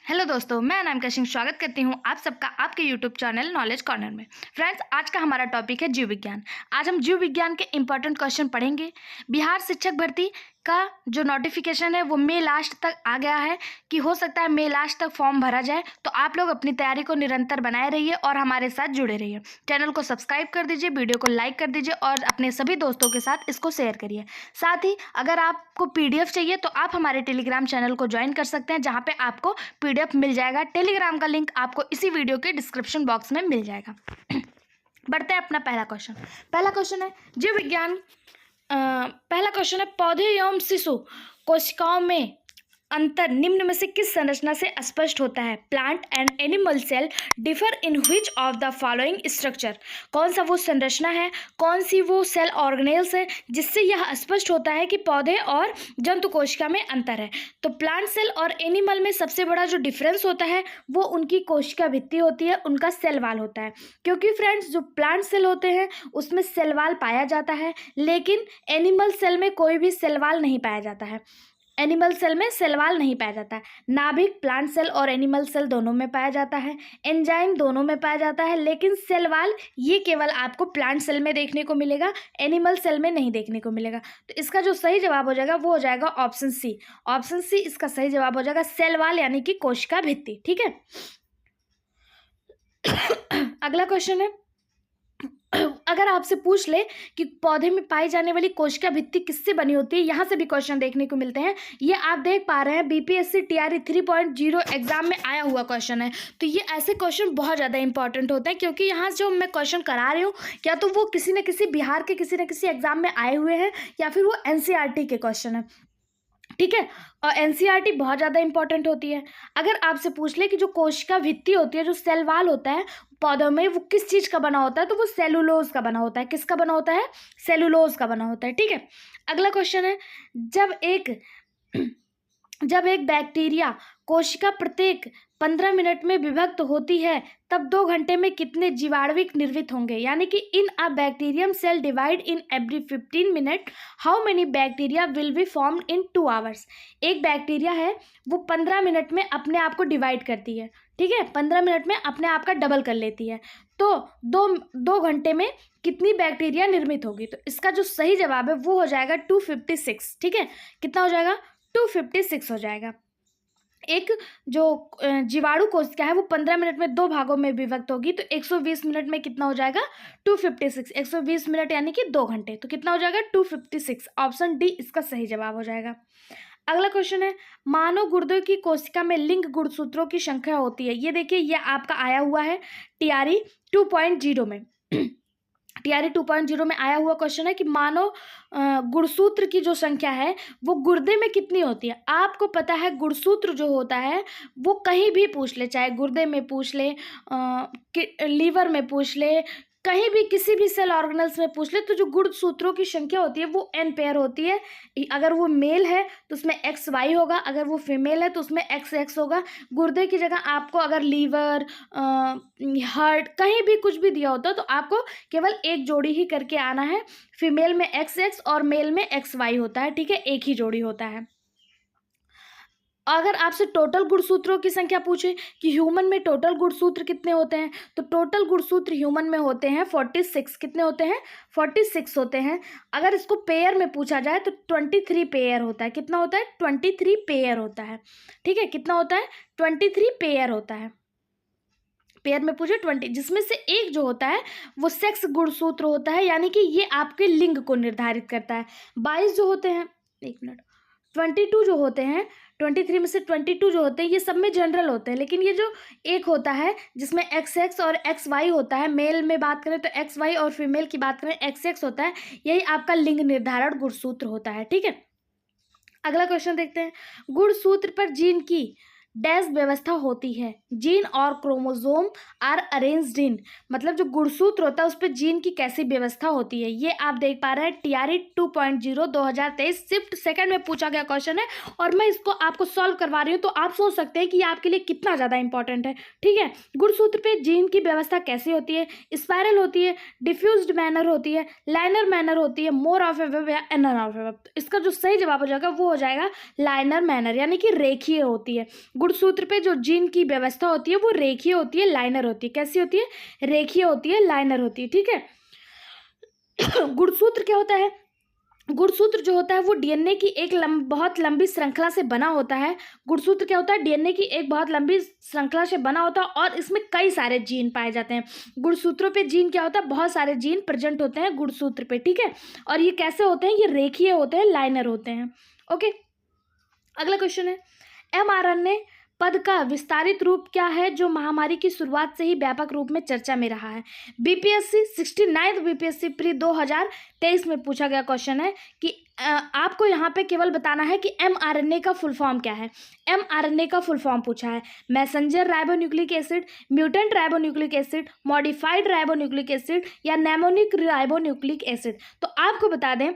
Hello दोस्तों, मैं अनामिका सिंह स्वागत करती हूँ आप सबका आपके यूट्यूब चैनल नॉलेज कॉर्नर में। फ्रेंड्स, आज का हमारा टॉपिक है जीव विज्ञान। आज हम जीव विज्ञान के इंपॉर्टेंट क्वेश्चन पढ़ेंगे। बिहार शिक्षक भर्ती का जो नोटिफिकेशन है वो मई लास्ट तक आ गया है कि हो सकता है मई लास्ट तक फॉर्म भरा जाए। तो आप लोग अपनी तैयारी को निरंतर बनाए रहिए और हमारे साथ जुड़े रहिए। चैनल को सब्सक्राइब कर दीजिए, वीडियो को लाइक कर दीजिए और अपने सभी दोस्तों के साथ इसको शेयर करिए। साथ ही अगर आपको PDF चाहिए तो आप हमारे टेलीग्राम चैनल को ज्वाइन कर सकते हैं, जहाँ पे आपको PDF मिल जाएगा। टेलीग्राम का लिंक आपको इसी वीडियो के डिस्क्रिप्शन बॉक्स में मिल जाएगा। बढ़ते हैं अपना पहला क्वेश्चन। पहला क्वेश्चन है जीव विज्ञान। पहला क्वेश्चन है पौधे एवं शिशु कोशिकाओं में अंतर निम्न में से किस संरचना से स्पष्ट होता है? Plant and animal cell differ in which of the following structure. कौन सा वो संरचना है, कौन सी वो सेल ऑर्गेनेल्स है जिससे यह स्पष्ट होता है कि पौधे और जंतु कोशिका में अंतर है? तो प्लांट सेल और एनिमल में सबसे बड़ा जो डिफरेंस होता है वो उनकी कोशिका भित्ति होती है, उनका सेल वाल होता है। क्योंकि फ्रेंड्स, जो प्लांट सेल होते हैं उसमें सेल वाल पाया जाता है, लेकिन एनिमल सेल में कोई भी सेल वाल नहीं पाया जाता है। एनिमल सेल में सेल वाल नहीं पाया जाता है। नाभिक प्लांट सेल और एनिमल सेल दोनों में पाया जाता है। एंजाइम दोनों में पाया जाता है, लेकिन सेल वाल ये केवल आपको प्लांट सेल में देखने को मिलेगा, एनिमल सेल में नहीं देखने को मिलेगा। तो इसका जो सही जवाब हो जाएगा वो हो जाएगा ऑप्शन सी। ऑप्शन सी इसका सही जवाब हो जाएगा, सेल वाल यानी कि कोशिका भित्ति। ठीक है। अगला क्वेश्चन है, अगर आपसे पूछ ले कि पौधे में पाई जाने वाली कोशिका भित्ति किससे बनी होती है, यहाँ से भी क्वेश्चन देखने को मिलते हैं। ये आप देख पा रहे हैं BPSC TRE 3.0 एग्जाम में आया हुआ क्वेश्चन है। तो ये ऐसे क्वेश्चन बहुत ज़्यादा इंपॉर्टेंट होते हैं, क्योंकि यहाँ जो मैं क्वेश्चन करा रही हूँ या तो वो किसी न किसी बिहार के किसी न किसी एग्जाम में आए हुए हैं या फिर वो NCERT के क्वेश्चन है। ठीक है। और NCERT बहुत ज़्यादा इंपॉर्टेंट होती है। अगर आपसे पूछ ले कि जो कोशिका भित्ति होती है, जो सेल वाल होता है पौधों में, वो किस चीज़ का बना होता है, तो वो सेलुलोज का बना होता है। किसका बना होता है? सेलुलोज का बना होता है। ठीक है। अगला क्वेश्चन है, जब एक बैक्टीरिया कोशिका प्रत्येक 15 मिनट में विभक्त होती है तब 2 घंटे में कितने जीवाणुविक निर्मित होंगे? यानी कि in a bacterium cell divide in every 15 minute how many bacteria will be formed in 2 hours. एक बैक्टीरिया है वो 15 मिनट में अपने आप को डिवाइड करती है। ठीक है, 15 मिनट में अपने आप का डबल कर लेती है। तो दो घंटे में कितनी बैक्टीरिया निर्मित होगी? तो इसका जो सही जवाब है वो हो जाएगा 256। ठीक है, कितना हो जाएगा? 256 हो जाएगा। एक जो जीवाणु कोशिका है वो 15 मिनट में 2 भागों में विभक्त होगी, तो 120 मिनट में कितना हो जाएगा? 256। 120 मिनट यानी कि 2 घंटे, तो कितना हो जाएगा? 256। ऑप्शन डी इसका सही जवाब हो जाएगा। अगला क्वेश्चन है, मानव गुर्दे की कोशिका में लिंग गुणसूत्रों की संख्या होती है। ये देखिए, ये आपका आया हुआ है TRE 2.0 में। TRE 2.0 में आया हुआ क्वेश्चन है कि मानव गुणसूत्र की जो संख्या है वो गुर्दे में कितनी होती है। आपको पता है गुणसूत्र जो होता है वो कहीं भी पूछ ले, चाहे गुर्दे में पूछ ले, लीवर में पूछ ले, कहीं भी किसी भी सेल ऑर्गेनल्स में पूछ ले, तो जो गुणसूत्रों की संख्या होती है वो N पेयर होती है। अगर वो मेल है तो उसमें XY होगा, अगर वो फीमेल है तो उसमें XX होगा। गुर्दे की जगह आपको अगर लीवर, हार्ट, कहीं भी कुछ भी दिया होता है तो आपको केवल एक जोड़ी ही करके आना है। फीमेल में XX और मेल में XY होता है। ठीक है, एक ही जोड़ी होता है। अगर आपसे टोटल गुणसूत्रों की संख्या पूछे कि ह्यूमन में टोटल गुणसूत्र कितने होते हैं, तो टोटल गुणसूत्र ह्यूमन में होते हैं 46। कितने होते हैं? 46 होते हैं। अगर इसको पेयर में पूछा जाए तो 23 पेयर होता है। कितना होता है? 23 पेयर होता है। ठीक है, कितना होता है? 23 पेयर होता है। पेयर में पूछे 20, जिसमें से एक जो होता है वो सेक्स गुणसूत्र होता है, यानी कि ये आपके लिंग को निर्धारित करता है। 22 जो होते हैं, 22 जो होते हैं, 23 में से 22 जो होते हैं ये सब में जनरल होते हैं, लेकिन ये जो एक होता है जिसमें XX और XY होता है, मेल में बात करें तो XY और फीमेल की बात करें XX होता है, यही आपका लिंग निर्धारण गुणसूत्र होता है। ठीक है। अगला क्वेश्चन देखते हैं, गुणसूत्र पर जीन की डैश व्यवस्था होती है। जीन और क्रोमोसोम आर अरेंज्ड इन, मतलब जो गुणसूत्र होता है उस पर जीन की कैसी व्यवस्था होती है, ये आप देख पा रहे हैं TRE 2.0 2023 शिफ्ट सेकंड में पूछा गया क्वेश्चन है और मैं इसको आपको सॉल्व करवा रही हूँ। तो आप सोच सकते हैं कि ये आपके लिए कितना ज़्यादा इंपॉर्टेंट है। ठीक है, गुणसूत्र पे जीन की व्यवस्था कैसी होती है? स्पाइरल होती है, डिफ्यूज्ड मैनर होती है, लाइनर मैनर होती है, मोर ऑफ ए वेब या एनर ऑफ ए वेब। इसका जो सही जवाब हो जाएगा वो हो जाएगा लाइनर मैनर, यानी कि रेखीय होती है। गुणसूत्र पे जो जीन की व्यवस्था होती है वो रेखीय होती है, लाइनर होती है। कैसी होती है? रेखीय होती है, लाइनर होती है। ठीक है। गुणसूत्र क्या होता है? गुणसूत्र जो होता है वो डीएनए की एक बहुत लंबी श्रृंखला से बना होता है। गुणसूत्र क्या होता है? डीएनए की एक बहुत लंबी श्रृंखला से बना होता है और इसमें कई सारे जीन पाए जाते हैं। गुणसूत्रों पे जीन क्या होता है? बहुत सारे जीन प्रेजेंट होते हैं गुणसूत्र पे। ठीक है, और ये कैसे होते हैं? ये रेखीय होते हैं, लाइनर होते हैं। ओके, अगला क्वेश्चन है, mRNA पद का विस्तारित रूप क्या है जो महामारी की शुरुआत से ही व्यापक रूप में चर्चा में रहा है? बीपीएससी 69th बीपीएससी प्री 2023 में पूछा गया क्वेश्चन है कि आपको यहाँ पे केवल बताना है कि mRNA का फुल फॉर्म क्या है। mRNA का फुल फॉर्म पूछा है, messenger ribonucleic acid, mutant ribonucleic acid, modified ribonucleic acid या नेमोनिक राइबोन्यूक्लिक एसिड। तो आपको बता दें,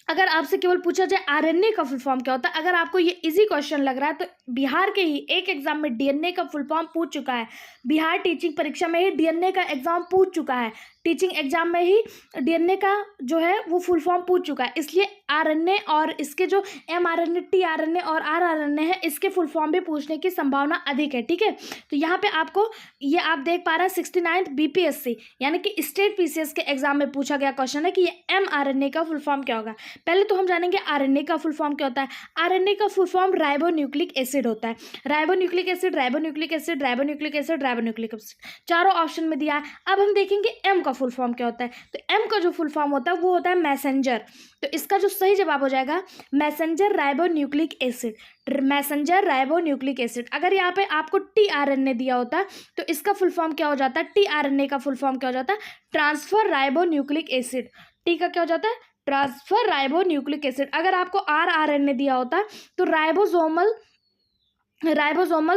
अगर आपसे केवल पूछा जाए आरएनए का फुल फॉर्म क्या होता है, अगर आपको ये इजी क्वेश्चन लग रहा है तो बिहार के ही एक एग्जाम में डीएनए का फुल फॉर्म पूछ चुका है। बिहार टीचिंग परीक्षा में ही डीएनए का एग्जाम पूछ चुका है। टीचिंग एग्जाम में ही डीएनए का जो है वो फुल फॉर्म पूछ चुका है। इसलिए आरएनए और इसके जो एमआरएनए, टीआरएनए और आरआरएनए है, इसके फुल फॉर्म भी पूछने की संभावना अधिक है। ठीक है, तो यहाँ पे आपको ये आप देख पा रहे हैं 69th बीपीएससी यानी कि स्टेट पीसीएस के एग्जाम में पूछा गया क्वेश्चन है कि ये एमआरएनए का फुल फॉर्म क्या होगा। पहले तो हम जानेंगे आरएनए का फुल फॉर्म क्या होता है। आरएनए का फुल फॉर्म राइबोन्यूक्लिक एसिड होता है। Ribonucleic acid, ribonucleic acid, ribonucleic acid, ribonucleic acid, चारों ऑप्शन में दिया है। अब हम देखेंगे एम का फुल फॉर्म क्या होता है। तो एम का जो फुल फॉर्म होता है वो होता है मैसेंजर। तो इसका जो सही जवाब हो जाएगा messenger ribonucleic acid, messenger ribonucleic acid. अगर यहाँ पे आपको टीआरएनए दिया होता तो इसका फुल फॉर्म क्या हो जाता है? टीआरएनए का फुल फॉर्म क्या हो जाता है? Transfer ribonucleic acid. टी का क्या हो जाता है? Transfer ribonucleic acid. अगर आपको आरआरएनए दिया होता तो राइबोसोमल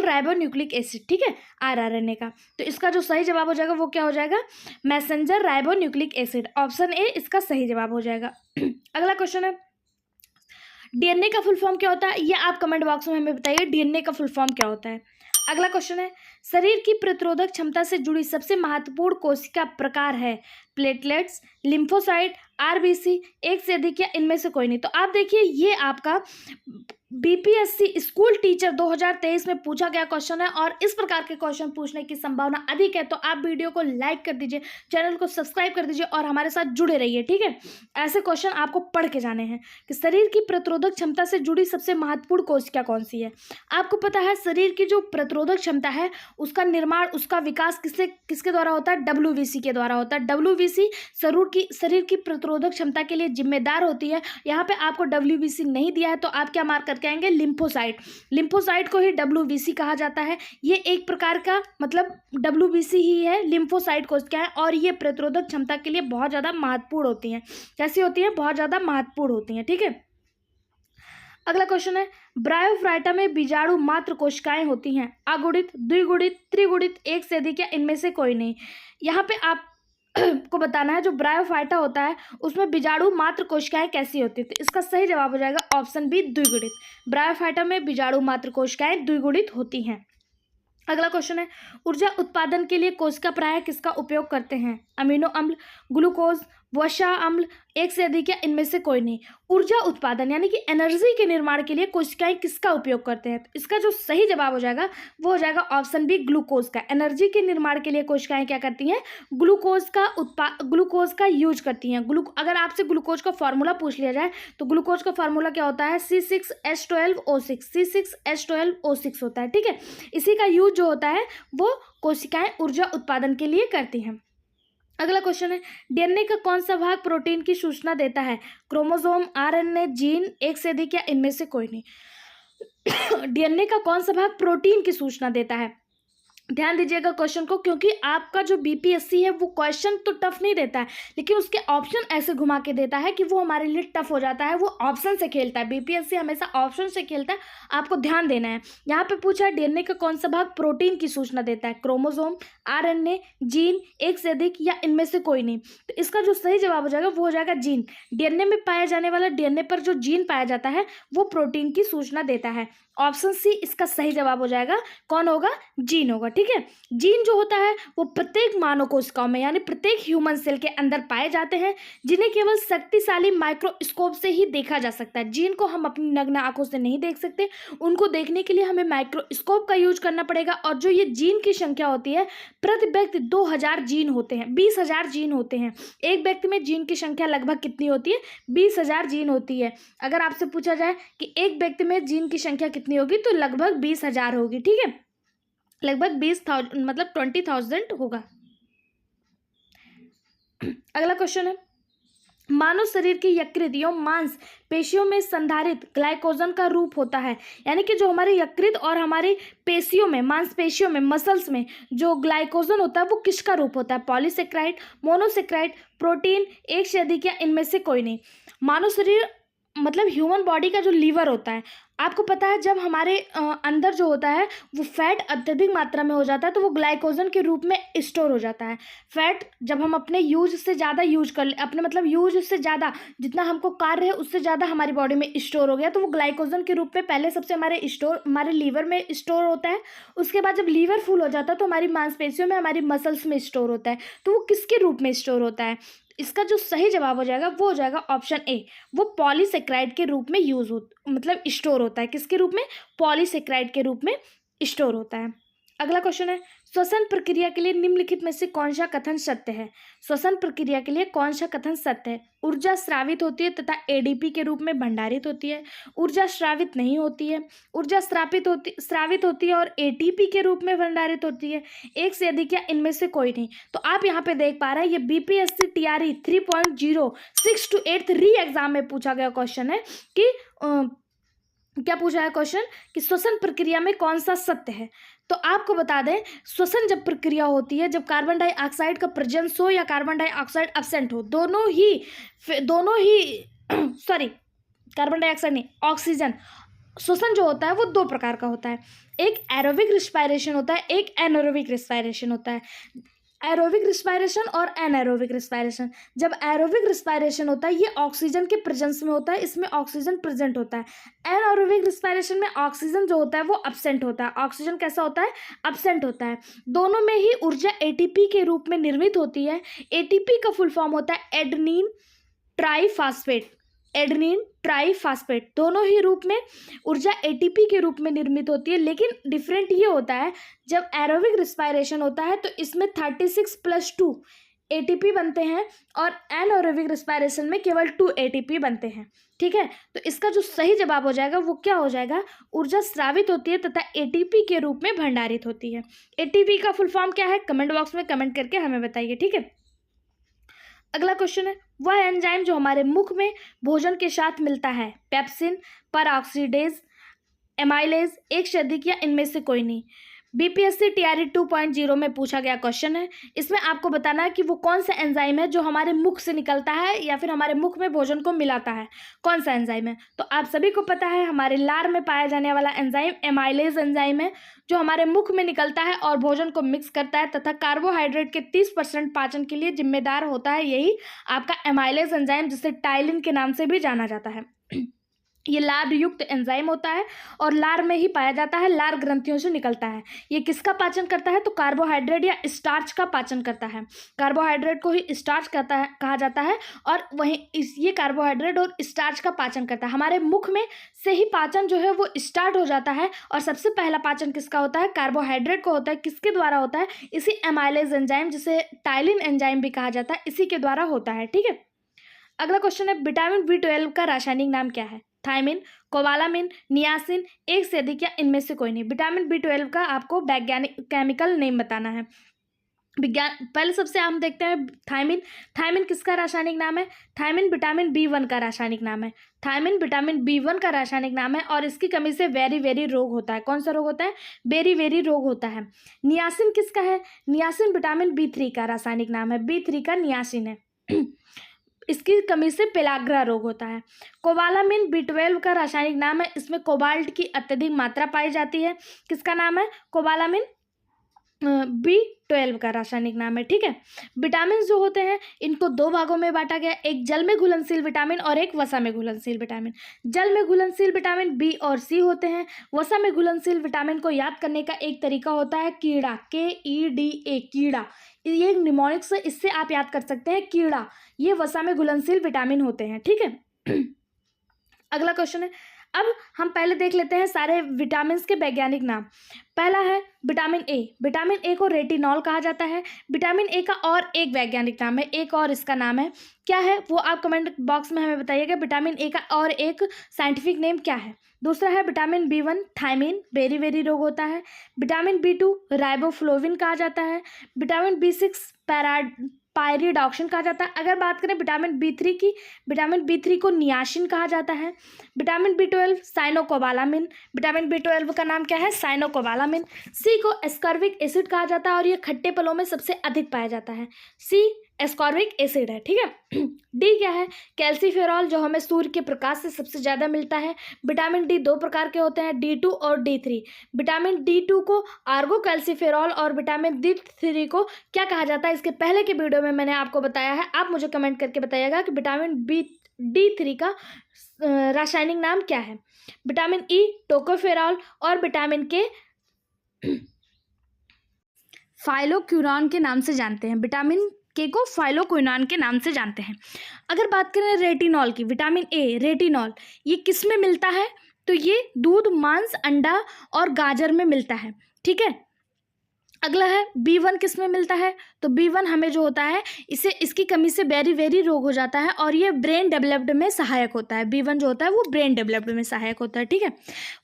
राइबोन्यूक्लिक एसिड। ठीक है, आरआरएनए का। तो इसका जो सही जवाब हो जाएगा वो क्या हो जाएगा? Messenger ribonucleic acid. Option A इसका सही जवाब हो जाएगा। अगला क्वेश्चन है, डीएनए का फुल फॉर्म क्या होता है? ये आप कमेंट बॉक्स में हमें बताइए डीएनए का फुल फॉर्म क्या होता है। अगला क्वेश्चन है, शरीर की प्रतिरोधक क्षमता से जुड़ी सबसे महत्वपूर्ण कोशिका प्रकार है प्लेटलेट्स, लिम्फोसाइट, आरबीसी, एक से अधिक या इनमें से कोई नहीं। तो आप देखिए ये आपका बीपीएससी स्कूल टीचर 2023 में पूछा गया क्वेश्चन है और इस प्रकार के क्वेश्चन पूछने की संभावना अधिक है। तो आप वीडियो को लाइक कर दीजिए, चैनल को सब्सक्राइब कर दीजिए और हमारे साथ जुड़े रहिए। ठीक है, ऐसे क्वेश्चन आपको पढ़ के जाने हैं कि शरीर की प्रतिरोधक क्षमता से जुड़ी सबसे महत्वपूर्ण कोशिका कौन सी है। आपको पता है शरीर की जो प्रतिरोधक क्षमता है उसका निर्माण, उसका विकास किसके द्वारा होता है? डब्ल्यूबीसी के द्वारा होता है। डब्ल्यूबीसी शरीर की प्रतिरोधक क्षमता के लिए जिम्मेदार होती है। यहाँ पे आपको डब्ल्यूबीसी नहीं दिया है तो आप क्या मार्क करके आएंगे? लिम्फोसाइट। लिम्फोसाइट को ही डब्ल्यूबीसी कहा जाता है। ये एक प्रकार का मतलब डब्ल्यूबीसी ही है, लिम्फोसाइट कोशिका है और ये प्रतिरोधक क्षमता के लिए बहुत ज़्यादा महत्वपूर्ण होती हैं। कैसी होती हैं? बहुत ज़्यादा महत्वपूर्ण होती हैं। ठीक है, अगला क्वेश्चन है, ब्रायोफाइटा में बीजाणु मात्र कोशिकाएं होती हैं, अगुणित, द्विगुणित, त्रिगुणित, एक से अधिक या इनमें से कोई नहीं। यहाँ पे आप को बताना है जो ब्रायोफाइटा होता है उसमें बीजाणु मात्र कोशिकाएं कैसी होती है। तो इसका सही जवाब हो जाएगा ऑप्शन बी, द्विगुणित। ब्रायोफाइटा में बीजाणु मात्र कोशिकाएं द्विगुणित होती हैं। अगला क्वेश्चन है, ऊर्जा उत्पादन के लिए कोशिका प्रायः किसका उपयोग करते हैं? अमीनो अम्ल, ग्लूकोज, वसा अम्ल, एक से अधिक या इनमें से कोई नहीं। ऊर्जा उत्पादन यानी कि एनर्जी के निर्माण के लिए कोशिकाएं किसका उपयोग करते हैं? तो इसका जो सही जवाब हो जाएगा वो हो जाएगा ऑप्शन बी, ग्लूकोज का। एनर्जी के निर्माण के लिए कोशिकाएं क्या करती हैं? ग्लूकोज का यूज करती हैं। अगर आपसे ग्लूकोज का फॉर्मूला पूछ लिया जाए तो ग्लूकोज का फॉर्मूला क्या होता है? C6H12O6, C6H12O6 होता है। ठीक है, इसी का यूज जो होता है वो कोशिकाएं ऊर्जा उत्पादन के लिए करती हैं। अगला क्वेश्चन है, डीएनए का कौन सा भाग प्रोटीन की सूचना देता है? क्रोमोसोम, आरएनए, जीन, एक से अधिक या इनमें से कोई नहीं। डीएनए का कौन सा भाग प्रोटीन की सूचना देता है? ध्यान दीजिएगा क्वेश्चन को, क्योंकि आपका जो बीपीएससी है वो क्वेश्चन तो टफ नहीं देता है लेकिन उसके ऑप्शन ऐसे घुमा के देता है कि वो हमारे लिए टफ हो जाता है। वो ऑप्शन से खेलता है, बीपीएससी हमेशा ऑप्शन से खेलता है, आपको ध्यान देना है। यहाँ पे पूछा है डीएनए का कौन सा भाग प्रोटीन की सूचना देता है? क्रोमोसोम, आरएनए, जीन, एक से अधिक या इनमें से कोई नहीं। तो इसका जो सही जवाब हो जाएगा वो हो जाएगा जीन। डीएनए में पाया जाने वाला, डीएनए पर जो जीन पाया जाता है वो प्रोटीन की सूचना देता है। ऑप्शन सी इसका सही जवाब हो जाएगा। कौन होगा? जीन होगा। ठीक है, जीन जो होता है वो प्रत्येक मानव कोशिकाओं में यानी प्रत्येक ह्यूमन सेल के अंदर पाए जाते हैं, जिन्हें केवल शक्तिशाली माइक्रोस्कोप से ही देखा जा सकता है। जीन को हम अपनी नग्न आंखों से नहीं देख सकते, उनको देखने के लिए हमें माइक्रोस्कोप का यूज करना पड़ेगा। और जो ये जीन की संख्या होती है, प्रति व्यक्ति 2000 जीन होते हैं, 20,000 जीन होते हैं। एक व्यक्ति में जीन की संख्या लगभग कितनी होती है? 20,000 जीन होती है। अगर आपसे पूछा जाए कि एक व्यक्ति में जीन की संख्या कितनी होगी, तो लगभग 20,000 होगी। ठीक है, लगभग 20,000 मतलब 20,000 होगा। अगला क्वेश्चन है, मानव शरीर की यकृत एवं मांस पेशियों में संधारित ग्लाइकोजन का रूप होता है। यानी कि जो हमारे यकृत और हमारी पेशियों में, मांसपेशियों में, मसल्स में जो ग्लाइकोजन होता है वो किसका रूप होता है? पॉलीसेक्राइड, मोनोसेक्राइड, प्रोटीन, एक से अधिक या इनमें से कोई नहीं। मानव शरीर मतलब ह्यूमन बॉडी का जो लीवर होता है, आपको पता है जब हमारे अंदर जो होता है वो फैट अत्यधिक मात्रा में हो जाता है तो वो ग्लाइकोजन के रूप में स्टोर हो जाता है। फैट जब हम अपने यूज से ज़्यादा यूज कर ले, अपने मतलब यूज से ज़्यादा जितना हमको कार्य है उससे ज़्यादा हमारी बॉडी में स्टोर हो गया, तो वो ग्लाइकोजन के रूप में पहले सबसे हमारे लीवर में स्टोर होता है। उसके बाद जब लीवर फुल हो जाता है तो हमारी मांसपेशियों में, हमारी मसल्स में स्टोर होता है। तो वो किसके रूप में स्टोर होता है? इसका जो सही जवाब हो जाएगा वो हो जाएगा ऑप्शन ए, वो पॉलीसेक्राइड के रूप में मतलब स्टोर होता है। किसके रूप में? पॉलीसेक्राइड के रूप में स्टोर होता है। अगला क्वेश्चन है, श्वसन प्रक्रिया के लिए निम्नलिखित में से कौन सा कथन सत्य है? श्वसन प्रक्रिया के लिए कौन सा कथन सत्य है? ऊर्जा स्रावित होती है तथा एडीपी के रूप में भंडारित होती है, ऊर्जा स्रावित नहीं होती है, ऊर्जा स्रावित होती है और एटीपी के रूप में भंडारित होती है, एक से अधिक या इनमें से कोई नहीं। तो आप यहाँ पे देख पा रहे हैं ये बीपीएससी टीआरई 3.0 6 to 8 री एग्जाम में पूछा गया क्वेश्चन है कि क्या पूछा है क्वेश्चन कि श्वसन प्रक्रिया में कौन सा सत्य है। तो आपको बता दें, श्वसन जब प्रक्रिया होती है, जब कार्बन डाइऑक्साइड का प्रेजेंस हो या कार्बन डाइऑक्साइड एब्सेंट हो, दोनों ही सॉरी कार्बन डाइऑक्साइड नहीं, ऑक्सीजन, श्वसन जो होता है वो दो प्रकार का होता है। एक एरोबिक रिस्पायरेशन होता है, एक एनारोबिक रिस्पायरेशन होता है। एरोबिक रिस्पायरेशन और एनारोबिक रिस्पायरेशन। जब एरोबिक रिस्पायरेशन होता है ये ऑक्सीजन के प्रेजेंस में होता है, इसमें ऑक्सीजन प्रेजेंट होता है। एनारोबिक रिस्पायरेशन में ऑक्सीजन जो होता है वो एब्सेंट होता है। ऑक्सीजन कैसा होता है? एब्सेंट होता है। दोनों में ही ऊर्जा एटीपी के रूप में निर्मित होती है। एटीपी का फुल फॉर्म होता है एडेनिन ट्राइफॉस्फेट। एडेनिन ट्राइफॉस्फेट, दोनों ही रूप में ऊर्जा एटीपी के रूप में निर्मित होती है। लेकिन डिफरेंट ये होता है, जब एरोबिक रिस्पायरेशन होता है तो इसमें 36+2 एटीपी बनते हैं और एनारोबिक रिस्पायरेशन में केवल 2 एटीपी बनते हैं। ठीक है, तो इसका जो सही जवाब हो जाएगा वो क्या हो जाएगा? ऊर्जा स्रावित होती है तथा एटीपी के रूप में भंडारित होती है। एटीपी का फुल फॉर्म क्या है? कमेंट बॉक्स में कमेंट करके हमें बताइए। ठीक है, अगला क्वेश्चन है, वह एंजाइम जो हमारे मुख में भोजन के साथ मिलता है, पेप्सिन, परऑक्सीडेज, एमाइलेज, एक से अधिक या इनमें से कोई नहीं। बीपीएससी टीआरई 2.0 में पूछा गया क्वेश्चन है। इसमें आपको बताना है कि वो कौन सा एंजाइम है जो हमारे मुख से निकलता है या फिर हमारे मुख में भोजन को मिलाता है, कौन सा एंजाइम है। तो आप सभी को पता है हमारे लार में पाया जाने वाला एंजाइम एमाइलेज एंजाइम है, जो हमारे मुख में निकलता है और भोजन को मिक्स करता है तथा कार्बोहाइड्रेट के 30% पाचन के लिए जिम्मेदार होता है। यही आपका एमाइलेज एंजाइम, जिसे टाइलिन के नाम से भी जाना जाता है। ये लार युक्त एंजाइम होता है और लार में ही पाया जाता है, लार ग्रंथियों से निकलता है। ये किसका पाचन करता है? तो कार्बोहाइड्रेट या स्टार्च का पाचन करता है। कार्बोहाइड्रेट को ही स्टार्च कहा जाता है और वहीं ये कार्बोहाइड्रेट और स्टार्च का पाचन करता है। हमारे मुख में से ही पाचन जो है वो स्टार्ट हो जाता है और सबसे पहला पाचन किसका होता है? कार्बोहाइड्रेट को होता है। किसके द्वारा होता है? इसी एमाइलेज एंजाइम, जिसे टाइलिन एंजाइम भी कहा जाता है, इसी के द्वारा होता है। ठीक है, अगला क्वेश्चन है, विटामिन B12 का रासायनिक नाम क्या है? थायमिन, कोबालामिन, नियासिन, एक से अधिक या इनमें से कोई नहीं। विटामिन B12 का आपको वैज्ञानिक केमिकल नेम बताना है। पहले सबसे हम देखते हैं थायमिन। थायमिन किसका रासायनिक नाम है? थायमिन विटामिन B1 का रासायनिक नाम है। थायमिन विटामिन B1 का रासायनिक नाम है और इसकी कमी से वेरी रोग होता है। कौन सा रोग होता है? वेरी रोग होता है। नियासिन किसका है? नियासिन विटामिन B3 का रासायनिक नाम है। B3 का नियासिन है। इसकी कमी से पेलाग्रा रोग होता है। कोबालामिन B12 का रासायनिक नाम है। इसमें कोबाल्ट की अत्यधिक मात्रा पाई जाती है। किसका नाम है? कोबालामिन B12 का रासायनिक नाम है। ठीक है, विटामिन जो होते हैं इनको दो भागों में बांटा गया, एक जल में घुलनशील विटामिन और एक वसा में घुलनशील विटामिन। जल में घुलनशील विटामिन बी और सी होते हैं। वसा में घुलनशील विटामिन को याद करने का एक तरीका होता है कीड़ा, KEDA, कीड़ा। ये निमोनिक्स है, इससे आप याद कर सकते हैं कीड़ा। ये वसा में घुलनशील विटामिन होते हैं। ठीक है अगला क्वेश्चन है, अब हम पहले देख लेते हैं सारे विटामिन के वैज्ञानिक नाम। पहला है विटामिन ए। विटामिन ए को रेटिनॉल कहा जाता है। विटामिन ए का और एक वैज्ञानिक नाम है, एक और इसका नाम है, क्या है वो आप कमेंट बॉक्स में हमें बताइएगा। विटामिन ए का और एक साइंटिफिक नेम क्या है। दूसरा है vitamin B1 thiamine, berry berry रोग होता है। विटामिन B2 राइबोफ्लोविन कहा जाता है। विटामिन B6 पायरिडॉक्सिन कहा जाता है। अगर बात करें विटामिन B3 की, विटामिन B3 को नियासिन कहा जाता है। Vitamin B12 cyanocobalamin, vitamin B12 का नाम क्या है, साइनोकोबालामिन। सी को एस्कॉर्बिक एसिड कहा जाता है और ये खट्टे फलों में सबसे अधिक पाया जाता है। सी एस्कॉर्बिक एसिड है। ठीक है डी क्या है, कैल्सीफेरॉल, जो हमें सूर्य के प्रकाश से सबसे ज़्यादा मिलता है। विटामिन डी दो प्रकार के होते हैं, D2 और D3। विटामिन D2 को आर्गो कैल्सीफेरॉल और विटामिन D3 को क्या कहा जाता है, इसके पहले के वीडियो में मैंने आपको बताया है। आप मुझे कमेंट करके बताइएगा कि विटामिन D3 का रासायनिक नाम क्या है। विटामिन ई टोकोफेरॉल और विटामिन के फाइलोक्यूरान के नाम से जानते हैं। विटामिन के को फाइलोक्विनान के नाम से जानते हैं। अगर बात करें रेटिनॉल की, विटामिन ए रेटिनॉल ये किस में मिलता है, तो ये दूध, मांस, अंडा और गाजर में मिलता है। ठीक है, अगला है B1 किस में मिलता है, तो B1 हमें जो होता है इसे इसकी कमी से बेरी वेरी रोग हो जाता है और ये ब्रेन डेवलप्ड में सहायक होता है। B1 जो होता है वो ब्रेन डेवलप्ड में सहायक होता है। ठीक है,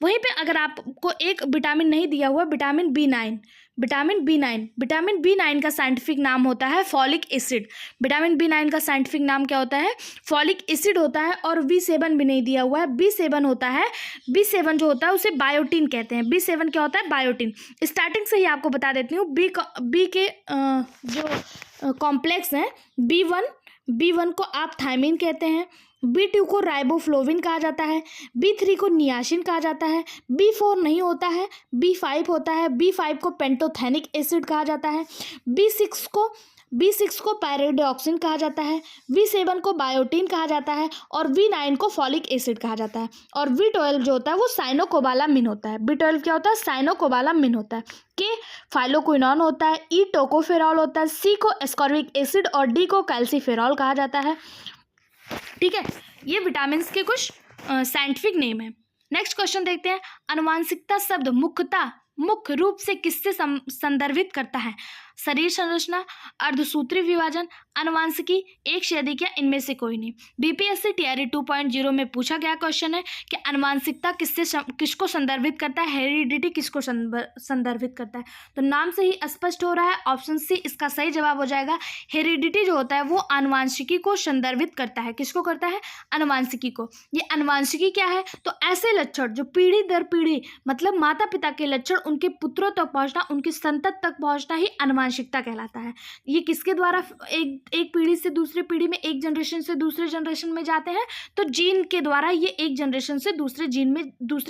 वहीं पे अगर आपको एक विटामिन नहीं दिया हुआ, विटामिन B9, विटामिन B9 का साइंटिफिक नाम होता है फॉलिक एसिड। विटामिन B9 का साइंटिफिक नाम क्या होता है, फॉलिक एसिड होता है। और B7 भी नहीं दिया हुआ है, B7 होता है, B7 जो होता है उसे बायोटिन कहते हैं। B7 क्या होता है, बायोटिन। स्टार्टिंग से ही आपको बता देती हूँ, बी के जो कॉम्प्लेक्स हैं, B1 को आप थायमिन कहते हैं। B2 को राइबोफ्लोविन कहा जाता है। B3 को नियासिन कहा जाता है। B4 नहीं होता है, B5 होता है। B5 को पेंटोथेनिक एसिड कहा जाता है। B6 को पैरिडॉक्सिन कहा जाता है। B7 को बायोटिन कहा जाता है और B9 को फॉलिक एसिड कहा जाता है। और B12 जो होता है वो साइनोकोबालामिन होता है। B12 क्या होता है, साइनोकोबालामिन होता है। के फाइलोक्विनॉन होता है। ई टोकोफेरॉल होता है। सी को एस्कॉर्बिक एसिड और डी को कैल्सीफेरॉल कहा जाता है। ठीक है, ये विटामिन के कुछ साइंटिफिक नेम है। नेक्स्ट क्वेश्चन देखते हैं, आनुवांशिकता शब्द मुख्य रूप से किससे संदर्भित करता है। शरीर संरचना, अर्धसूत्री विभाजन, आनुवांशिकी, एक से अधिक या इनमें से कोई नहीं। बीपीएससी टीआरई 2.0 में पूछा गया क्वेश्चन है कि आनुवांशिकता किसको संदर्भित करता है, हेरिडिटी किसको संदर्भित करता है। तो नाम से ही स्पष्ट हो रहा है, ऑप्शन सी इसका सही जवाब हो जाएगा। हेरिडिटी जो होता है वो आनुवांशिकी को संदर्भित करता है। किसको करता है, आनुवांशिकी को। ये आनुवांशिकी क्या है, तो ऐसे लक्षण जो पीढ़ी दर पीढ़ी, मतलब माता पिता के लक्षण उनके पुत्रों तक पहुंचना, उनकी संतत तक पहुंचना ही आनुवांशिकता कहलाता है। ये किसके द्वारा एक पीढ़ी से दूसरी पीढ़ी में, एक जनरेशन से दूसरे जनरेशन में जाते हैं, तो जीन के द्वारा ये एक जनरेशन से दूसरे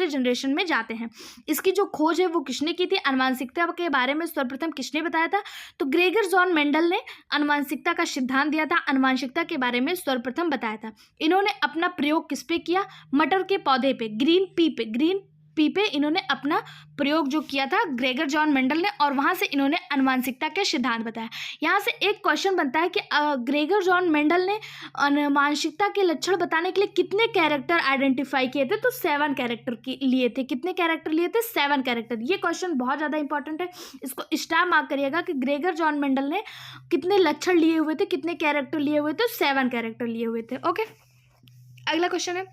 जनरेशन में जाते हैं। इसकी जो खोज है वो किसने की थी, आनुवांशिकता के बारे में सर्वप्रथम किसने बताया था, तो ग्रेगर जॉन मेंडल ने आनुवांशिकता का सिद्धांत दिया था, आनुवांशिकता के बारे में सर्वप्रथम बताया था। इन्होंने अपना प्रयोग किस पे किया, मटर के पौधे पे, ग्रीन पी पे इन्होंने अपना प्रयोग जो किया था ग्रेगर जॉन मेंडल ने, और वहाँ से इन्होंने आनुवांशिकता के सिद्धांत बताया। यहाँ से एक क्वेश्चन बनता है कि ग्रेगर जॉन मेंडल ने आनुवांशिकता के लक्षण बताने के लिए कितने कैरेक्टर आइडेंटिफाई किए थे, तो 7 कैरेक्टर लिए थे। कितने कैरेक्टर लिए थे, 7 कैरेक्टर। ये क्वेश्चन बहुत ज़्यादा इंपॉर्टेंट है, इसको स्टार मार्क करिएगा कि ग्रेगर जॉन मेंडल ने कितने लक्षण लिए हुए थे, कितने कैरेक्टर लिए हुए थे, 7 कैरेक्टर लिए हुए थे। ओके, अगला क्वेश्चन है,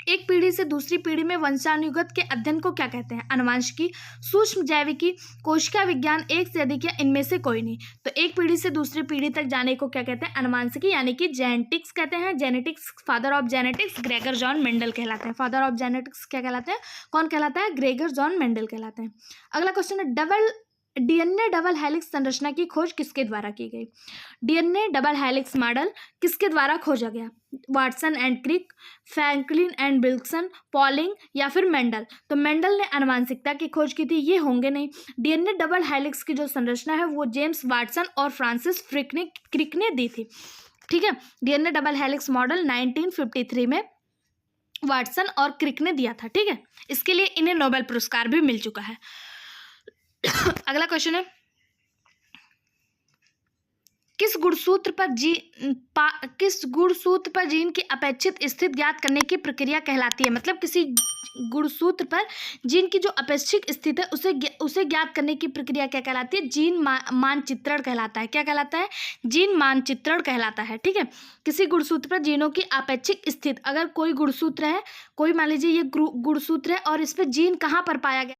एक पीढ़ी से दूसरी पीढ़ी में वंशानुगत के अध्ययन को क्या कहते हैं, आनुवांशिकी, सूक्ष्म जैविकी, कोशिका विज्ञान, एक से अधिक या इनमें से कोई नहीं। तो एक पीढ़ी से दूसरी पीढ़ी तक जाने को क्या कहते हैं, आनुवांशिकी, यानी कि जेनेटिक्स कहते हैं। Genetics, father of genetics Gregor John Mendel कहलाते हैं। फादर ऑफ जेनेटिक्स क्या कहलाते हैं, कौन कहलाता है, ग्रेगर जॉन मेंडल कहलाते हैं। अगला क्वेश्चन है, डीएनए डबल हेलिक्स संरचना की खोज किसके द्वारा की गई? डीएनए डबल हेलिक्स मॉडल किसके द्वारा खोजा गया? Watson and Crick, Franklin and Wilson, Pauling या फिर मेंडल? तो मेंडल ने आनुवंशिकता की खोज की थी, ये होंगे नहीं। डीएनए डबल हेलिक्स की जो संरचना है वो जेम्स वाटसन और फ्रांसिस क्रिक ने दी थी। ठीक है, डीएनए डबल हेलिक्स मॉडल 1953 में वाटसन और क्रिक ने दिया था। ठीक है, इसके लिए इन्हें नोबेल पुरस्कार भी मिल चुका है। अगला क्वेश्चन है, किस गुणसूत्र पर जीन की अपेक्षित स्थिति ज्ञात करने की प्रक्रिया कहलाती है? मतलब किसी गुणसूत्र पर जीन की जो अपेक्षित स्थिति है उसे ज्ञात करने की प्रक्रिया क्या कहलाती है? जीन मानचित्रण कहलाता है। क्या कहलाता है? जीन मानचित्रण कहलाता है। ठीक है, किसी गुणसूत्र पर जीनों की अपेक्षित स्थिति, अगर कोई गुणसूत्र है, कोई मान लीजिए ये गुणसूत्र है और इस पर जीन कहाँ पर पाया गया